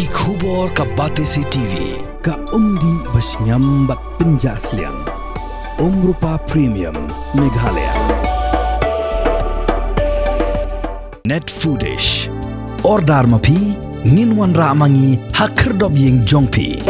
Ki khubor ka Batesi TV ka umdi basnyam bat penjaslian Rupa Premium Meghalaya Net Foodish Ordar mapi Minwan ramangi Hakerdob yeng jongpi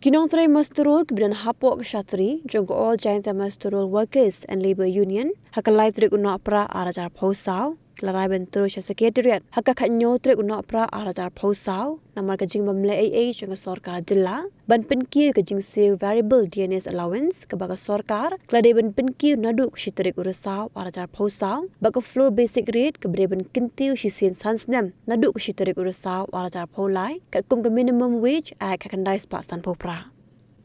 Kinong Tray Masturul kemudian hapok Kshatri jongko all Giant Masturul Workers and Labour Union hakalai trik unok pra arajar pausau larai bentur sya sekretariat hakka khanyo trik unok pra arajar pausau namar kajing mamle AA jongko sarkar jilla ban penki kajing save variable DNS allowance kebaga sarkar klade ban penki naduk shitrik urasau arajar pausau baka floor basic rate kebre ban kintiu shisien sansnem naduk shitrik urasau arajar paulai katkum ke minimum wage ak kakandai spasan popra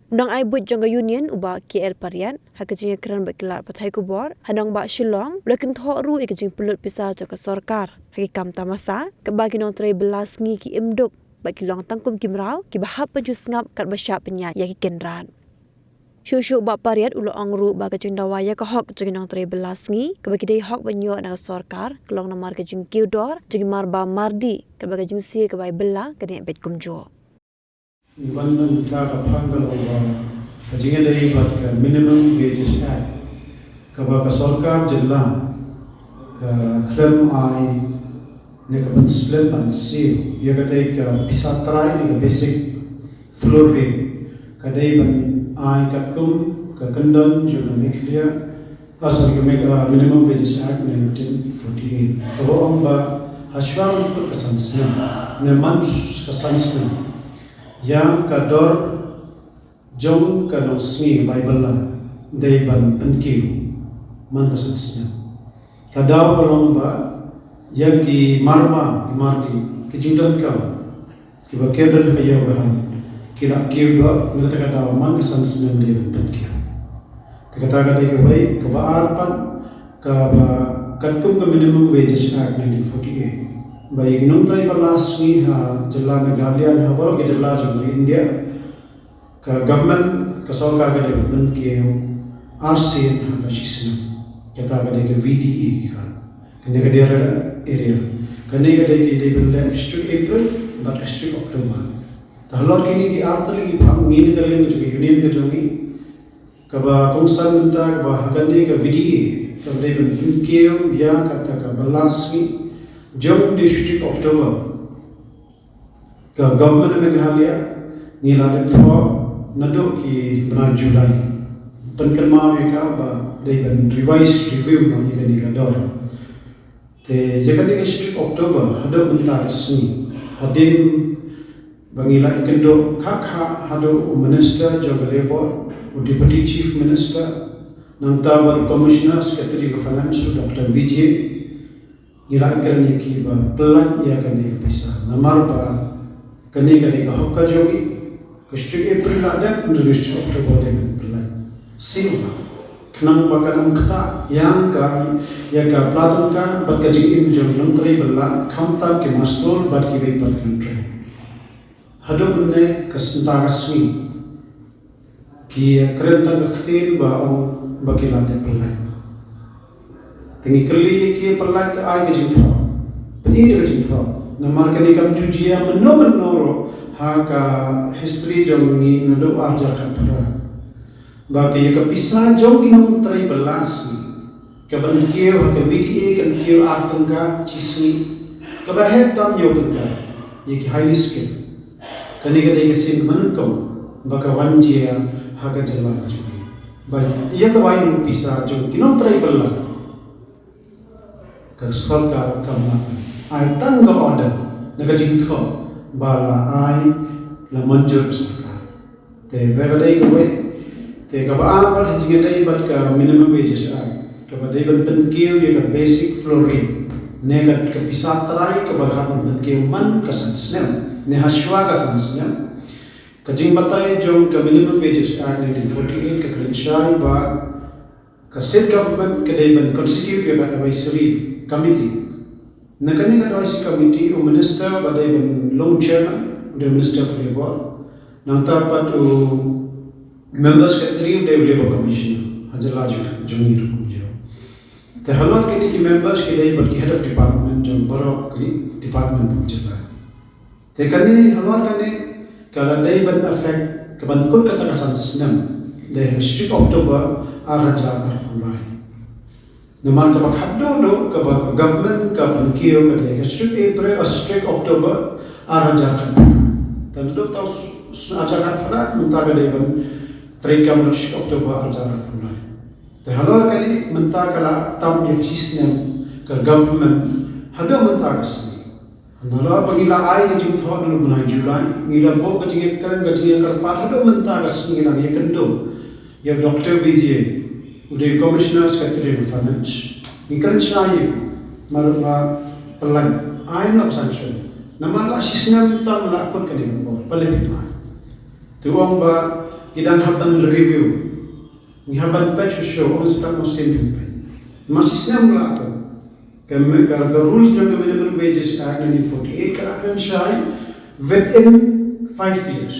Nang ai buat jangka union uba KL Parian hakajing kran bakilar pathai kubor hanang ba Shillong lekin thoru ikajing pulut pisa jaka sarkar hakikam tamasa kebagi nong tray belas ngi ki imduk bakilong tangkum kimrau ki bahap penjus ngap kat basya penya ya ki kenran Shushu ba Parian ulo angru ba kajing dawaya ka hok jing nong tray belas ngi kebagi dei hok banyo na sarkar kelong namar kajing kiudor jing marba mardi kebagi jing si kebai bella kene bet kumjo Iwan kita kapanggal orang kajian dari buat ke minimum wages act kepada sarkar jilla ke klaim ai ne ke penslen pansi ia kata ke bisa try ne basic floor rate kadai ban ai katkum ke kendon juga miklia asal ke mega minimum wages act ne 1948 kalau orang ba haswang ke kesansen ne mans kesansen yang kador jong kanong smi Bible la day ban penkiu man kasasnya kadaw kolong ba yagi marma mardi kijingdan ka kiba kedal hayo bahan kira kiu ba ngata kadaw man kasasnya day ban penkiu kata kata ke bai ke ba arpan ka ba katkum ka minimum wages act 1948 Baik nung try balas ni ha jilla Meghalaya ha baro ke jilla jo India ka government ka sarkar ka development ke RC ha ka shisna kata ka de VDE ha kene ka der area kene ka de development district April but district October tahlor kini ki artali ki phang ni ka le jo union ka jongi ka ba kongsan ta ba kene ka VDE ka development ke ya kata ka balas ni Jom district October ke government Meghalaya ngiladem tho nado ki bulan Julai penkelma mereka ba dengan revise review no ni ka dor te jaga district October hado bentar resmi hadim bangila ikendo khakha hado minister joga labor deputy chief minister nanta bar commissioner secretary of finance Dr. Vijay Nila kerana ki ba pelan ia kene bisa namar ba kene kene ka hokka jogi district April ada district October dengan pelan sima kenang bakanam kata yang ka ya ka platun ka ba kajing im jom nantri bella khamta ke mastul ba ki be par country hadum ne kasanta rasmi ki kerenta khtin ba on bakila de pelan Tengi kali ki perlak te ai ke jintho penir ke jintho namar kali kam jujia menoro ha ka history jong ni nado arjar khan para ba ke ka pisa jong ki nom trai belas ni ke ban ki ha ke VDA kan ki artang ka chisni ke ba he tam yo tang ye ki highly skill kani ke de ke sin man ko ba ka wan jia ha ka jalla ka jong ba ye ka wai ni pisa jong ki nom trai belas ke sarkar kama ai tangga order naga jingtho bala ai la manjur sarkar te vegadai ko we te ka ba par hijge dai bat ka minimum wages ai ka ba dai ban penkiu ye ka basic floor rate ne ka pisa trai ka ba ha ban penkiu man ka sansnem ne hashwa ka sansnem ka jing batai jo ka minimum wages act 1948 ka krenshai ba ka state government ka dai ban constitute ye ka advisory committee. Nakani advisory committee o minister badai ban long chairman the minister of labor. Nangta pat o members secretary the labor commissioner hajala junior kumjo. The halot kini ki members ki dai ban ki head of department department jong borok ki department bu jela te kani halwar kani kala dai ban affect ka ban kun kata kasan snam de strict October araja arkulai naman ka bakhaddo do ka government ka ban kiyo ka de strict April strict October araja kan dan do taw aja kan pada munta ka de ban trikam strict October araja arkulai te halwar kani munta kala tam yang sistem ka government hada munta kasni nala pangila ai ka jing thon no bulan Julai ngila bo ka jing kan ka jing kar par hada munta kasni ngila ye kendo ya Dr. Vijay udah Commissioner Secretary of Finance ikan saya marah pelan ai nak sanction nama la sistem tam lakon ka ni bo paling ma tuang ba idang haban review ni haban patch show on sta no sim ma sistem lakon Kami kalau rules yang Minimum Wages Act 1948 akan shine within 5 years.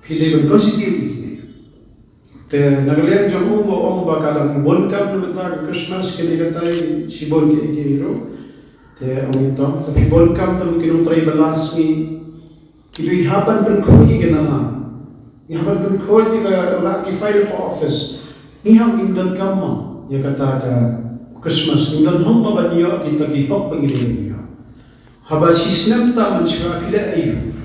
Pilih berkonstitusi. Te nagalian jamu mo bakalang bonkam naman Christmas kini katai sibon ke hero. Te itu tapi bonkam tamu kino try balas ni itu haban berkoi kenama. Haban berkoi ka orang di file office. Ni ham imdan kamma ya kata ka Christmas ngan homma banyo kita gi hok pangilinya haba sistem ta manchwa pila ayu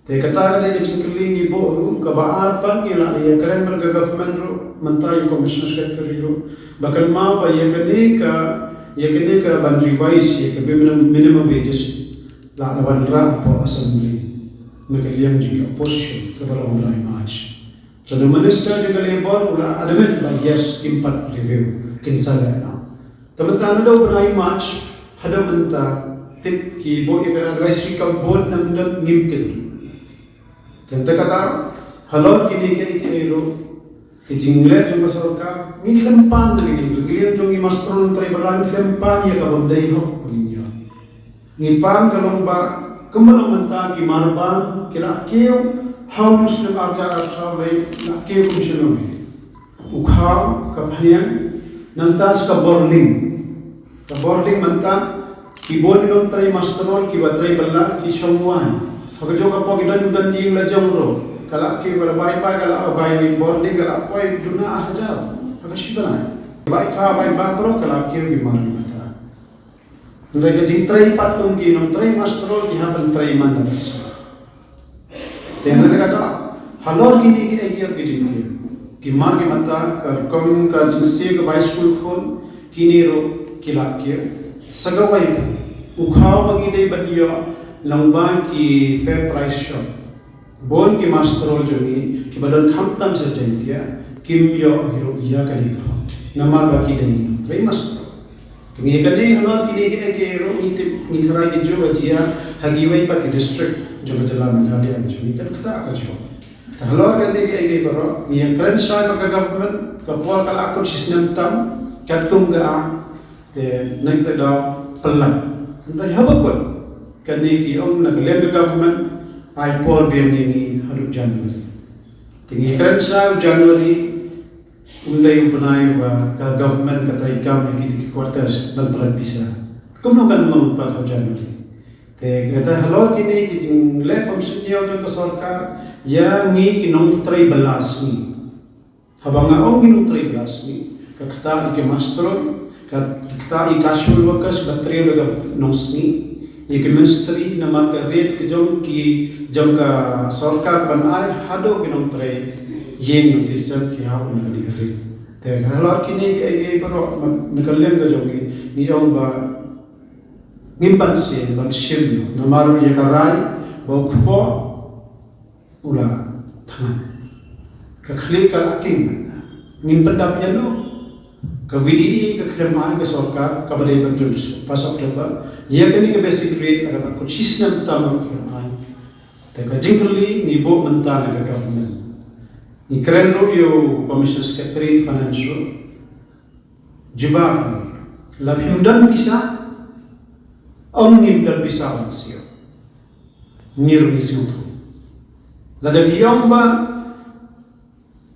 te kata kada ke jingkling ibo ka baar pan ila ya karen berga government ro mantai commission secretary ro bakal ma ba ya kene ka ban revise ya ke minimum wages la na ban ra po assembly nagaliang ji opposition ka bala ulai match so the minister jingale bor ula adamit ba yes impact review kinsala teman-teman ada benai match ada menta tip ki bo ika advisory ka board nam dan ngimtil dan kata halor kini ke ero ke jingle jong sarka mi klempan ni gilian jong mastron trai balang klempan ya ka bandai hok punya ngipan kalong ba kemana menta ki marban kira keu how to snap ajar sa lai na keu commissioner ukhaw ka phanian nantas ka boarding manta ki bon non trai masterol ki batrai balla ki somwan aga jo ka po gidan dan ding la jongro kala ki bala bai bai kala bai ni boarding kala poi duna aja aga shibana bai ka bai ba pro kala ki ki mar mata ndai jing trai pat tum ki non trai masterol ki ha ban trai man das tena kata halor ki ni ki ai ki jing ki mar ki mata ka kom ka jing se ka bai school khon kini ro kilap kia sagawai ukhaw bagi dai baniyo lambang ki fair price shop bon ki masterol joni ki badan khamtam se jentia kim yo hero ya kali ko nama bagi dai trai master tungi kali halal kini ke ro ni thara ki jo bajia hagiwai pa district jo bajala meghalaya joni kan kata ka jo halal kali ke baro ni kran sha ka government ka po kala ko system tam kat kum ga te nang te da pelan ndai haba ko kani ki om na le government ai por be ni haru January tingi kan sa January undai upnai wa ka government ka tai kam ki quarters bal pelan bisa kumno kan mam pa January te kata halo kini ki jing le pam sunyo jo ka sarkar ya ngi ki nong trai balas ni habanga om ki nong trai balas ni ka kata ki master kita ikashul wakas batri laga nosni एक मिनिस्ट्री नमक रेट के जम का सरकार बनाए हादो के नंतरे ये नोटिस कि हाँ उन्हें करे ते घरला की नहीं के पर निकलने का जोगी नियम बा निम्पन से बंशिल नमारो ये कराई बहुखो उला था का खली का किंग निम्पन दापियानो का VDE का खरमान के सरकार का बड़े बंजुल फर्स्ट अक्टूबर ये कनी के बेसिक रेट अगर कुछ सिस्टम तम खरमान ते का जिंगली निबो मंता लगा government ni keren ro yo commissioner secretary financial juba la himdan pisa om himdan pisa ansio niru nisio la da biomba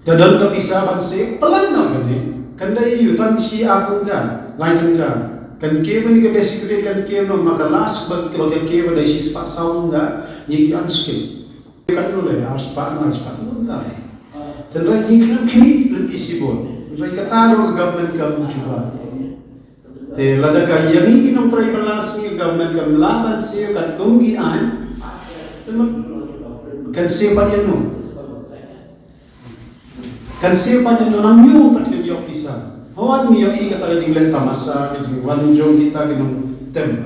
dadal ka pisa banse pelan na gani kandai yutan si akungga lain ka kan keba ni ke basically kan keba maka last bag keba dari si spak sound da ni ki unskill kan lo le harus pak na spak munda dan rai ni kan kini lenti sibon rai kata ro government ka mencuba te lada ka yang ni nom try balas ni government ka laban si ka tunggi an teman kan siapa dia no kan siapa dia no nang yo pat ke yo pisah Hawan mi yang kata kajing lenta masa kajing wanjong kita kinong tem.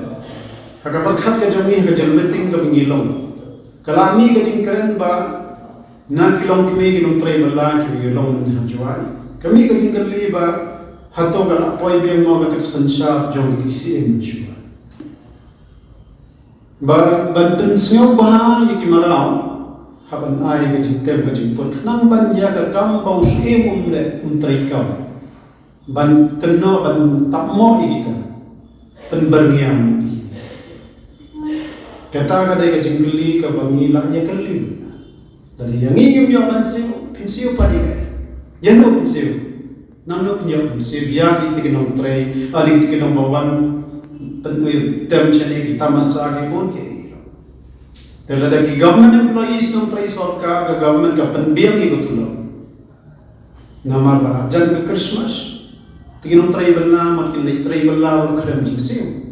Haka berkat kajong ni kajing meeting ka bingilong. Kalami kajing keren ba na kilong kami kinong tray bala kilong ni hanjuai. Kami kajing kali ba hato kala poi biang mo kata kesensyap jong itisi enjua. Ba banten singaw ba yaki marao haban ay kajing tem kajing pun kenang ban ya ka kambau suemum le tray kau. Ban kena ban tak mau kita penberniam kita kata kadai kajing keli ke bangila ya keli dari yang ingin dia pensiu pada kai jano pensiu nano punya pensiu ya kita kena try ali kita kena bawan penui tem chane kita masa ke pun ke terlada ki government employees no try sorka ke government ka penbiang itu tulo namar bana jan ke Christmas Tingin tribal na, makin na tribal na, wala kalam jingsiw.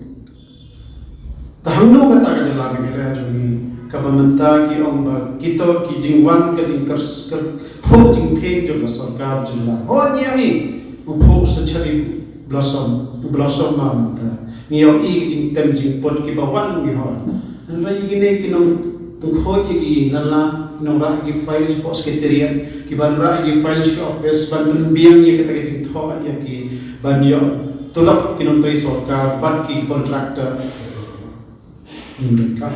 Tahangno kata ka jalabi kaya jumi kabamanta ki ong ba kito ki jingwan ka jing kers po jing peng jo sarkab jilla. Ho niya i upo sa chari blossom mamanta. Niyo i jing tem jing pot ki bawan ni ho. Ang rai gine kinong tungkhoy ki nala nong ra ki files po secretariat ki ban ra ki files ki office ban biang ye kata ki tho ya ki banyo tulak kinong tray sorka ban ki contractor ka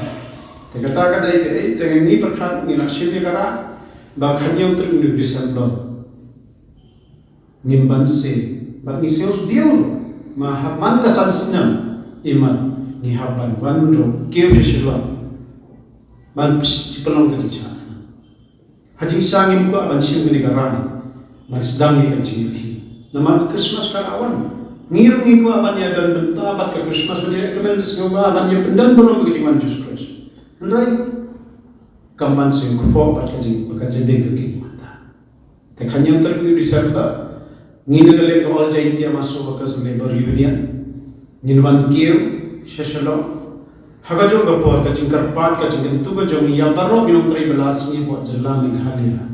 te kata ka dai ke te ni perkhat ni nakshil kara ba khanyo tri ni December nimban se ba ni seus dio ma man ka sansnam iman ni haban wanro keu shishwa ban pelong ke chat haji sangim ko ban sim ni kara ban sedang ni kan ciki nama Christmas kan awan ngiru ngiru aban ya dan benta abat ke Christmas benda kemen semoga aban ya pendan belum begitu manjus Christ andai kamban sing ko abat kaji bakaje deg ke mata te khanyam terku di serta ngine gale ko all jai dia masuk bakas labor union ninwan kieu sheshalo hagajo gapor kajing karpat kajing tu ga jong ya baro ginong trai belas ni buat jalan Meghalaya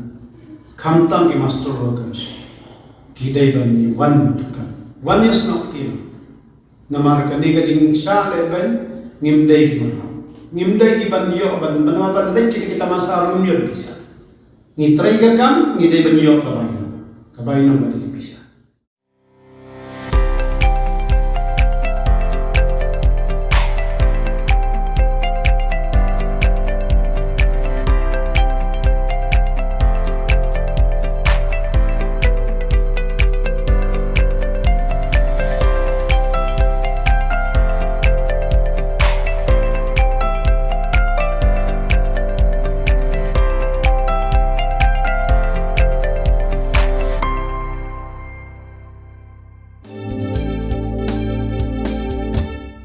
khamtam ki master workers Kidai ban ni one is not clear. Namar kani kajing sya leban ngimdai ki ban yo ban ban dai kita masar ngimyo bisa. Ni trai gagam ngidai ban yo kabayno ban bisa.